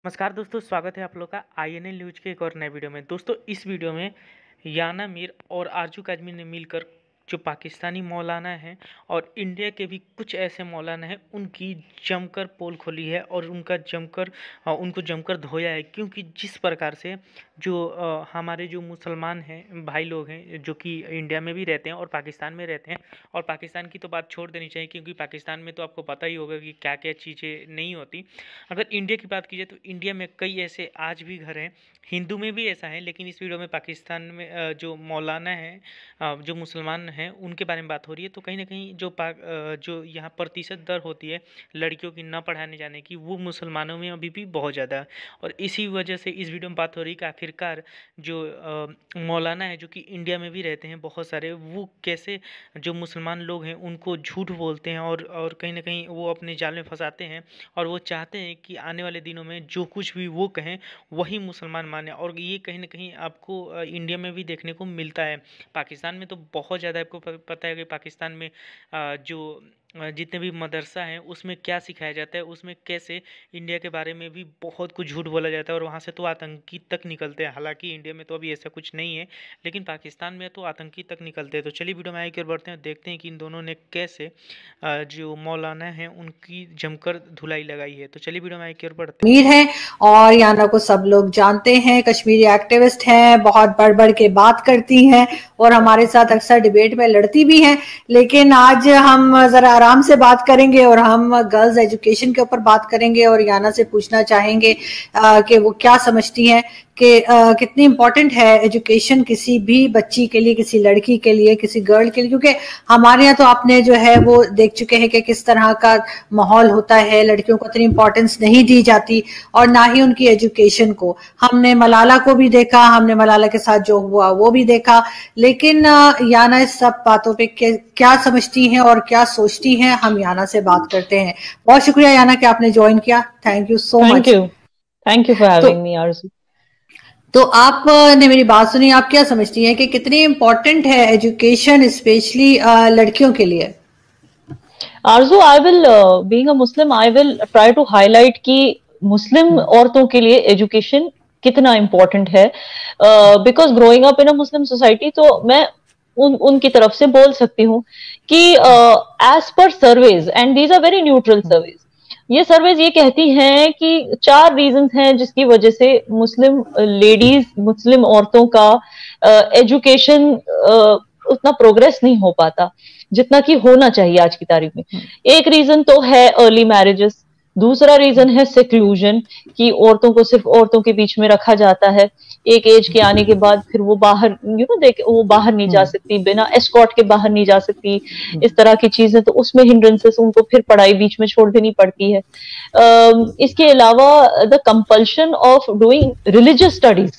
नमस्कार दोस्तों, स्वागत है आप लोग का INL न्यूज के एक और नए वीडियो में। दोस्तों, इस वीडियो में याना मीर और आरजू काजमी ने मिलकर जो पाकिस्तानी मौलाना हैं और इंडिया के भी कुछ ऐसे मौलाना हैं, उनकी जमकर पोल खोली है और उनको जमकर धोया है। क्योंकि जिस प्रकार से जो हमारे जो मुसलमान हैं भाई लोग हैं, जो कि इंडिया में भी रहते हैं और पाकिस्तान में रहते हैं, और पाकिस्तान की तो बात छोड़ देनी चाहिए क्योंकि पाकिस्तान में तो आपको पता ही होगा कि क्या क्या चीज़ें नहीं होती। अगर इंडिया की बात की जाए तो इंडिया में कई ऐसे आज भी घर हैं, हिंदू में भी ऐसा है, लेकिन इस वीडियो में पाकिस्तान में जो मौलाना हैं, जो मुसलमान हैं, उनके बारे में बात हो रही है। तो कहीं ना कहीं जो यहाँ प्रतिशत दर होती है लड़कियों की न पढ़ाने जाने की, वो मुसलमानों में अभी भी बहुत ज़्यादा है। और इसी वजह से इस वीडियो में बात हो रही है कि आखिरकार जो मौलाना है, जो कि इंडिया में भी रहते हैं बहुत सारे, वो कैसे जो मुसलमान लोग हैं उनको झूठ बोलते हैं और कहीं ना कहीं वो अपने जाल में फंसाते हैं। और वो चाहते हैं कि आने वाले दिनों में जो कुछ भी वो कहें वही मुसलमान माने। और ये कहीं ना कहीं आपको इंडिया में भी देखने को मिलता है। पाकिस्तान में तो बहुत ज़्यादा आपको पता है कि पाकिस्तान में जो जितने भी मदरसा हैं उसमें क्या सिखाया जाता है, उसमें कैसे इंडिया के बारे में भी बहुत कुछ झूठ बोला जाता है और वहाँ से तो आतंकी तक निकलते हैं। हालांकि इंडिया में तो अभी ऐसा कुछ नहीं है, लेकिन पाकिस्तान में तो आतंकी तक निकलते हैं। तो चलिए वीडियो में आगे की ओर बढ़ते हैं, देखते हैं कि इन दोनों ने कैसे जो मौलाना हैं उनकी जमकर धुलाई लगाई है। तो चलिए वीडियो में आगे की ओर बढ़ते कश्मीर है और याना को सब लोग जानते हैं। कश्मीरी एक्टिविस्ट हैं, बहुत बढ़ बढ़ के बात करती हैं और हमारे साथ अक्सर डिबेट में लड़ती भी हैं। लेकिन आज हम जरा आराम से बात करेंगे और हम गर्ल्स एजुकेशन के ऊपर बात करेंगे और याना से पूछना चाहेंगे कि वो क्या समझती हैं कि कितनी इम्पोर्टेंट है एजुकेशन किसी भी बच्ची के लिए, किसी लड़की के लिए, किसी गर्ल के लिए। क्योंकि हमारे यहाँ तो आपने जो है वो देख चुके हैं कि किस तरह का माहौल होता है, लड़कियों को इतनी इंपॉर्टेंस नहीं दी जाती और ना ही उनकी एजुकेशन को। हमने मलाला को भी देखा, हमने मलाला के साथ जो हुआ वो भी देखा। लेकिन याना इस सब बातों पे क्या समझती हैं और क्या सोचती हैं, हम याना से बात करते हैं। बहुत शुक्रिया याना कि आपने ज्वाइन किया। Thank you so much. Thank you for having me आरजू। तो आपने मेरी बात सुनी, आप क्या समझती हैं कि कितनी इम्पोर्टेंट है एजुकेशन स्पेशली लड़कियों के लिए? Arzoo, I will being a Muslim I will try to highlight कि मुस्लिम औरतों के लिए एजुकेशन कितना इम्पोर्टेंट है। Because growing up in a Muslim society, तो मैं उनकी तरफ से बोल सकती हूँ कि as per surveys, and these are very neutral surveys, ये सर्वेज ये कहती हैं कि 4 रीजंस हैं जिसकी वजह से मुस्लिम लेडीज, मुस्लिम औरतों का एजुकेशन उतना प्रोग्रेस नहीं हो पाता जितना कि होना चाहिए आज की तारीख में। एक रीजन तो है अर्ली मैरिजेस, दूसरा रीजन है सेक्लूजन, कि औरतों को सिर्फ औरतों के बीच में रखा जाता है। एक एज के आने के बाद फिर वो बाहर वो बाहर नहीं जा सकती, बिना एस्कॉर्ट के बाहर नहीं जा सकती, इस तरह की चीजें। तो उसमें हिंड्रेंसेस, उनको फिर पढ़ाई बीच में छोड़ देनी पड़ती है। इसके अलावा the compulsion of doing religious studies,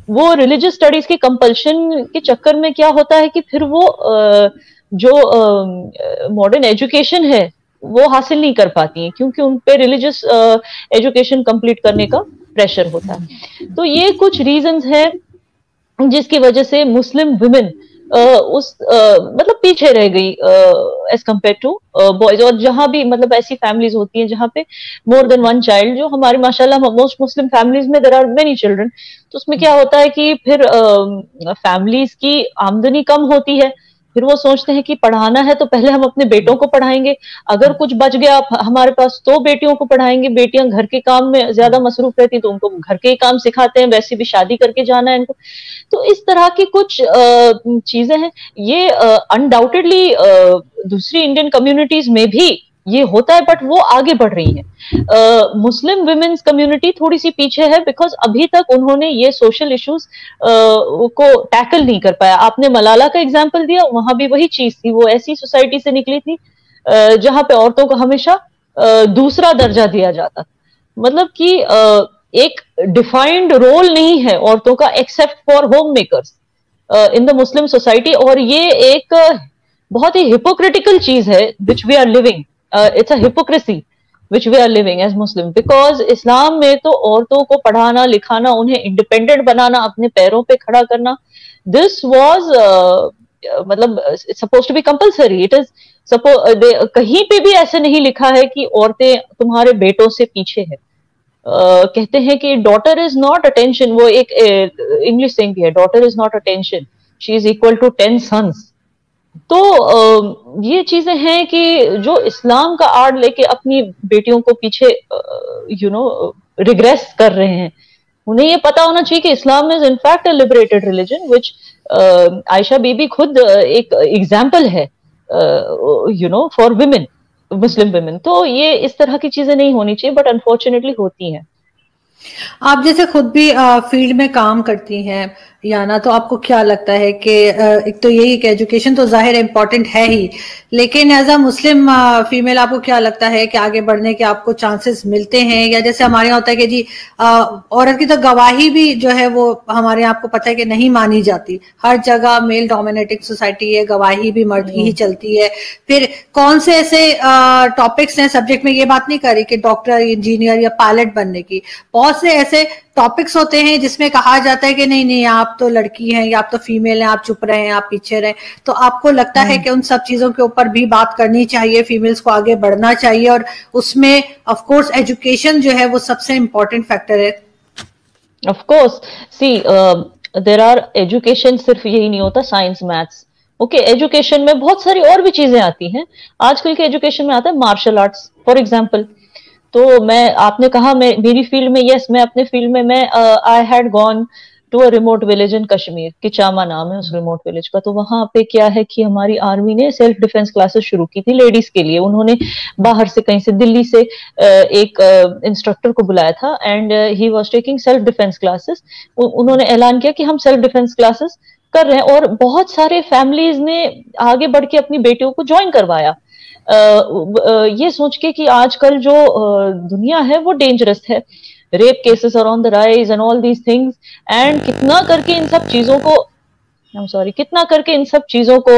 वो रिलीजियस स्टडीज के कंपल्शन के चक्कर में क्या होता है कि फिर वो जो मॉडर्न एजुकेशन है वो हासिल नहीं कर पाती हैं, क्योंकि उन पे रिलीजियस एजुकेशन कंप्लीट करने का प्रेशर होता है। तो ये कुछ रीजंस हैं जिसकी वजह से मुस्लिम वुमेन मतलब पीछे रह गई एज कम्पेयर टू बॉयज। और जहां भी मतलब ऐसी फैमिलीज होती हैं जहां पे मोर देन 1 चाइल्ड, जो हमारे माशाल्लाह मोस्ट मुस्लिम फैमिलीज में देयर आर मेनी चिल्ड्रन, तो उसमें क्या होता है कि फिर फैमिलीज की आमदनी कम होती है। फिर वो सोचते हैं कि पढ़ाना है तो पहले हम अपने बेटों को पढ़ाएंगे, अगर कुछ बच गया हमारे पास तो बेटियों को पढ़ाएंगे। बेटियां घर के काम में ज्यादा मसरूफ रहती तो उनको घर के काम सिखाते हैं, वैसे भी शादी करके जाना है इनको। तो इस तरह की कुछ चीजें हैं। ये अनडाउटेडली दूसरी इंडियन कम्युनिटीज में भी ये होता है, बट वो आगे बढ़ रही है। मुस्लिम वुमेन्स कम्युनिटी थोड़ी सी पीछे है, बिकॉज अभी तक उन्होंने ये सोशल इश्यूज को टैकल नहीं कर पाया। आपने मलाला का एग्जाम्पल दिया, वहां भी वही चीज थी। वो ऐसी सोसाइटी से निकली थी जहां पे औरतों को हमेशा दूसरा दर्जा दिया जाता, मतलब कि एक डिफाइंड रोल नहीं है औरतों का except for home makers in the Muslim society. और ये एक बहुत ही हिपोक्रिटिकल चीज है which we are living. It's a hypocrisy which we are living as Muslim, because Islam में तो औरतों को पढ़ाना लिखाना, उन्हें इंडिपेंडेंट बनाना, अपने पैरों पे खड़ा करना, दिस वॉज मतलब suppose to be compulsory. It is कहीं पे भी ऐसे नहीं लिखा है कि औरतें तुम्हारे बेटों से पीछे है। कहते हैं कि डॉटर इज नॉट अटेंशन, वो एक इंग्लिश सेइंग भी है, daughter is not attention, she is equal to 10 sons. तो ये चीजें हैं कि जो इस्लाम का आड़ लेके अपनी बेटियों को पीछे रिग्रेस कर रहे हैं, उन्हें ये पता होना चाहिए कि Islam is in fact a liberated religion, which Aisha बीबी खुद एक एग्जाम्पल है फॉर विमेन, मुस्लिम विमेन। तो ये इस तरह की चीजें नहीं होनी चाहिए, बट अनफॉर्चुनेटली होती हैं। आप जैसे खुद भी फील्ड में काम करती हैं याना, तो आपको क्या लगता है कि एक तो यही कि एजुकेशन तो जाहिर इम्पोर्टेंट है ही, लेकिन एज अ मुस्लिम फीमेल आपको क्या लगता है कि आगे बढ़ने के आपको चांसेस मिलते हैं? या जैसे हमारे यहाँ होता है कि जी औरत की तो गवाही भी जो है वो हमारे यहाँ आपको पता है कि नहीं मानी जाती, हर जगह मेल डोमिनेटिंग सोसाइटी है, गवाही भी मर्द की ही चलती है। फिर कौन से ऐसे टॉपिक्स हैं, सब्जेक्ट में ये बात नहीं कर रही कि डॉक्टर, इंजीनियर या पायलट बनने की, बहुत से ऐसे टॉपिक्स होते हैं जिसमें कहा जाता है कि नहीं नहीं आप तो लड़की हैं या आप तो फीमेल हैं, आप चुप रहे हैं, आप पीछे रहे। तो आपको लगता है कि उन सब चीजों के ऊपर भी बात करनी चाहिए, फीमेल्स को आगे बढ़ना चाहिए, और उसमें ऑफ कोर्स एजुकेशन जो है वो सबसे इम्पोर्टेंट फैक्टर है? Of course, see there are education, सिर्फ यही नहीं होता साइंस मैथ्स, ओके, एजुकेशन में बहुत सारी और भी चीजें आती हैं। आजकल के एजुकेशन में आता है मार्शल आर्ट्स फॉर एग्जाम्पल। तो मैं, आपने कहा मैं मेरी फील्ड में, यस, मैं अपने फील्ड में, मैं I had gone to a remote village in Kashmir, Kichama नाम है उस रिमोट विलेज का। तो वहां पे क्या है कि हमारी आर्मी ने सेल्फ डिफेंस क्लासेस शुरू की थी लेडीज के लिए। उन्होंने बाहर से, कहीं से, दिल्ली से एक इंस्ट्रक्टर को बुलाया था, and he was taking self defence classes. उन्होंने ऐलान किया कि हम सेल्फ डिफेंस क्लासेस कर रहे हैं, और बहुत सारे फैमिलीज ने आगे बढ़ के अपनी बेटियों को ज्वाइन करवाया, ये सोच के कि आजकल जो दुनिया है वो डेंजरस है, rape cases are on the rise and all these things, and कितना करके इन सब चीजों को, आई एम सॉरी, कितना करके इन सब चीजों को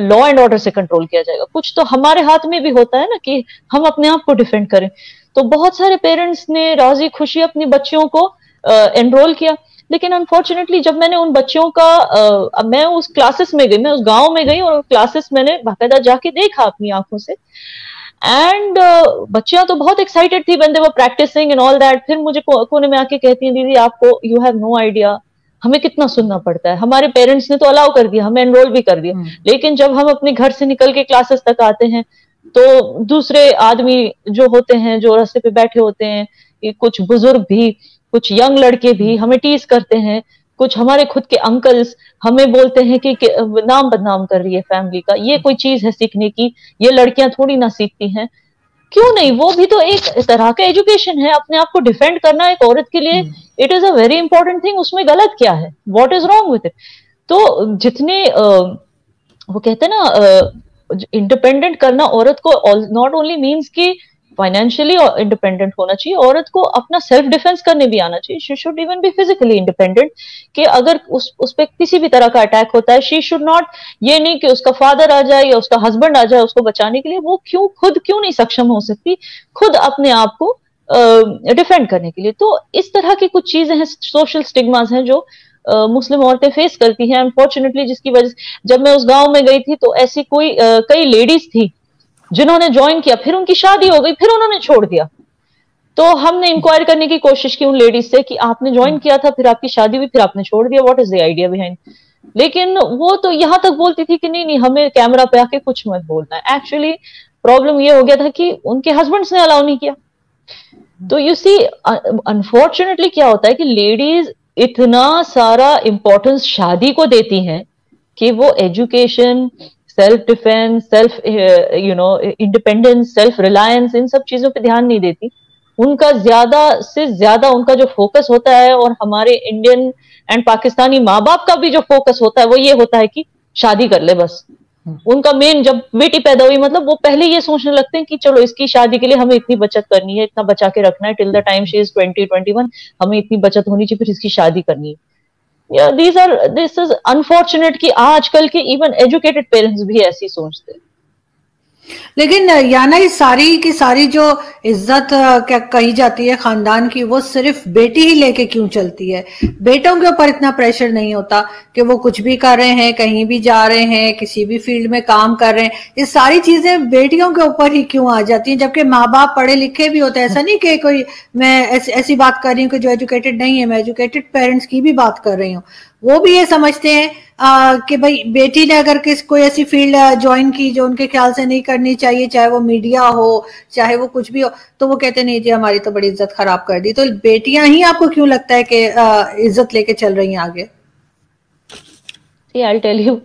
लॉ एंड ऑर्डर से कंट्रोल किया जाएगा। कुछ तो हमारे हाथ में भी होता है ना कि हम अपने आप को डिफेंड करें। तो बहुत सारे पेरेंट्स ने राजी खुशी अपनी बच्चियों को एनरोल किया, लेकिन अनफॉर्चुनेटली जब मैंने उन बच्चों का, मैं उस क्लासेस में गई, मैं उस गांव में गई और क्लासेस मैंने बाकायदा जाके देखा अपनी आंखों से, एंड बच्चियां तो बहुत एक्साइटेड थी when they were practising and all that. फिर मुझे कोने में आके कहती हैं, दीदी आपको, यू हैव नो आइडिया हमें कितना सुनना पड़ता है, हमारे पेरेंट्स ने तो अलाउ कर दिया, हमें एनरोल भी कर दिया, लेकिन जब हम अपने घर से निकल के क्लासेस तक आते हैं तो दूसरे आदमी जो होते हैं, जो रास्ते पे बैठे होते हैं, कुछ बुजुर्ग भी, कुछ यंग लड़के भी हमें टीज करते हैं, कुछ हमारे खुद के अंकल्स हमें बोलते हैं कि नाम बदनाम कर रही है फैमिली का, ये कोई चीज है सीखने की, ये लड़कियां थोड़ी ना सीखती हैं। क्यों नहीं, वो भी तो एक तरह का एजुकेशन है, अपने आप को डिफेंड करना एक औरत के लिए, it is a very important thing. उसमें गलत क्या है, what is wrong with it? तो जितने वो कहते हैं ना, इंडिपेंडेंट करना औरत को नॉट ओनली मीन्स कि फाइनेंशियली इंडिपेंडेंट होना चाहिए, औरत को अपना सेल्फ डिफेंस करने भी आना चाहिए। She should even be physically independent, कि अगर उस पे किसी भी तरह का अटैक होता है, शी शुड नॉट, ये नहीं कि उसका फादर आ जाए या उसका हस्बैंड आ जाए उसको बचाने के लिए, वो खुद क्यों नहीं सक्षम हो सकती खुद अपने आप को डिफेंड करने के लिए? तो इस तरह की कुछ चीजें हैं, सोशल स्टिग्मास हैं जो मुस्लिम औरतें फेस करती हैं अनफॉर्चुनेटली, जिसकी वजह से जब मैं उस गांव में गई थी तो ऐसी कई लेडीज थी जिन्होंने ज्वाइन किया, फिर उनकी शादी हो गई, फिर उन्होंने छोड़ दिया। तो हमने इंक्वायर करने की कोशिश की उन लेडीज से कि आपने ज्वाइन किया था, फिर आपकी शादी हुई, फिर आपने छोड़ दिया, what is the idea behind? लेकिन वो तो यहां तक बोलती थी कि नहीं नहीं, हमें कैमरा पे आके कुछ मत बोलना है। एक्चुअली प्रॉब्लम ये हो गया था कि उनके हस्बैंड्स ने अलाउ नहीं किया। तो यू सी, अनफॉर्चुनेटली क्या होता है कि लेडीज इतना सारा इंपॉर्टेंस शादी को देती हैं कि वो education, self defence, self independence, self reliance, इन सब चीजों पे ध्यान नहीं देती। उनका ज्यादा से ज्यादा उनका जो फोकस होता है, और हमारे इंडियन एंड पाकिस्तानी माँ बाप का भी जो फोकस होता है, वो ये होता है कि शादी कर ले बस। उनका मेन, जब बेटी पैदा हुई मतलब वो पहले ये सोचने लगते हैं कि चलो इसकी शादी के लिए हमें इतनी बचत करनी है, इतना बचा के रखना है, till the time she is 20-21 हमें इतनी बचत होनी चाहिए, फिर इसकी शादी करनी है। दिस इज अनफॉर्चुनेट कि आजकल के इवन एजुकेटेड पेरेंट्स भी ऐसी सोचते हैं। लेकिन याना ये सारी की सारी जो इज्जत क्या कही जाती है खानदान की, वो सिर्फ बेटी ही लेके क्यों चलती है? बेटों के ऊपर इतना प्रेशर नहीं होता कि वो कुछ भी कर रहे हैं, कहीं भी जा रहे हैं, किसी भी फील्ड में काम कर रहे हैं, ये सारी चीजें बेटियों के ऊपर ही क्यों आ जाती हैं? जबकि माँ बाप पढ़े लिखे भी होते हैं। ऐसा नहीं कि कोई मैं ऐसी बात कर रही हूँ कि जो एजुकेटेड नहीं है, मैं एजुकेटेड पेरेंट्स की भी बात कर रही हूँ। वो भी ये समझते हैं कि भाई बेटी ने अगर कोई ऐसी फील्ड ज्वाइन की जो उनके ख्याल से नहीं करनी चाहिए, चाहे वो मीडिया हो, चाहे वो कुछ भी हो, तो वो कहते नहीं जी हमारी तो बड़ी इज्जत खराब कर दी। तो बेटियां ही आपको क्यों लगता है कि इज्जत लेके चल रही हैं आगे? आई टेल यू,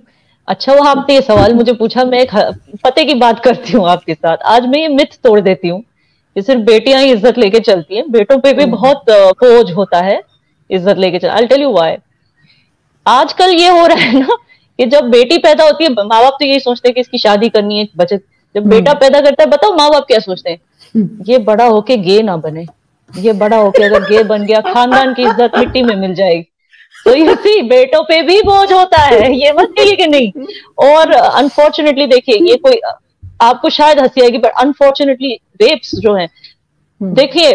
अच्छा वो आपने ये सवाल मुझे पूछा, मैं एक पते की बात करती हूँ आपके साथ। आज मैं ये मिथ तोड़ देती हूँ कि सिर्फ बेटियां ही इज्जत लेके चलती हैं, बेटों पे भी बहुत बोझ होता है इज्जत लेके चल। I tell you why. आजकल ये हो रहा है ना कि जब बेटी पैदा होती है, माँ बाप तो यही सोचते हैं कि इसकी शादी करनी है, बचत। जब बेटा पैदा करता है, बताओ माँ बाप क्या सोचते हैं? ये बड़ा होके गे ना बने, ये बड़ा होके अगर गे बन गया खानदान की इज्जत मिट्टी में मिल जाएगी। तो यू सी, बेटों पे भी बोझ होता है, ये मत कहिए कि नहीं। और अनफॉर्चुनेटली देखिए, ये कोई आपको शायद हंसी आएगी, बट अनफॉर्चुनेटली रेप्स जो है, देखिए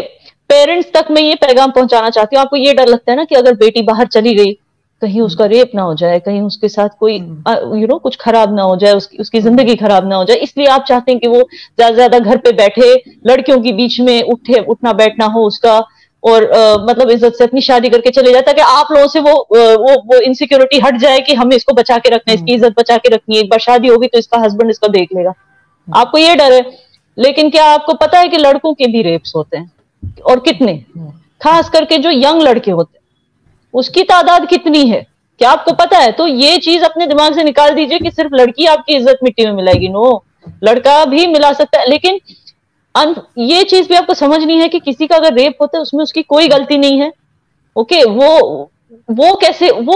पेरेंट्स तक मैं ये पैगाम पहुंचाना चाहती हूँ। आपको ये डर लगता है ना कि अगर बेटी बाहर चली गई, कहीं उसका रेप ना हो जाए, कहीं उसके साथ कोई कुछ खराब ना हो जाए, उसकी जिंदगी खराब ना हो जाए, इसलिए आप चाहते हैं कि वो ज्यादा से ज्यादा घर पे बैठे, लड़कियों के बीच में उठना बैठना हो उसका, और मतलब इज्जत से अपनी शादी करके चले जाए, ताकि आप लोगों से वो इनसिक्योरिटी हट जाए कि हमें इसको बचा के रखना है, इसकी इज्जत बचा के रखनी है, एक बार शादी होगी तो इसका हस्बैंड इसका देख लेगा। आपको ये डर है। लेकिन क्या आपको पता है कि लड़कों के भी रेप्स होते हैं, और कितने? खास करके जो यंग लड़के होते हैं, उसकी तादाद कितनी है, क्या आपको पता है? तो ये चीज अपने दिमाग से निकाल दीजिए कि सिर्फ लड़की आपकी इज्जत मिट्टी में मिलाएगी। नो, लड़का भी मिला सकता है। लेकिन ये चीज भी आपको समझनी है कि किसी का अगर रेप होता है उसमें उसकी कोई गलती नहीं है। ओके, वो कैसे वो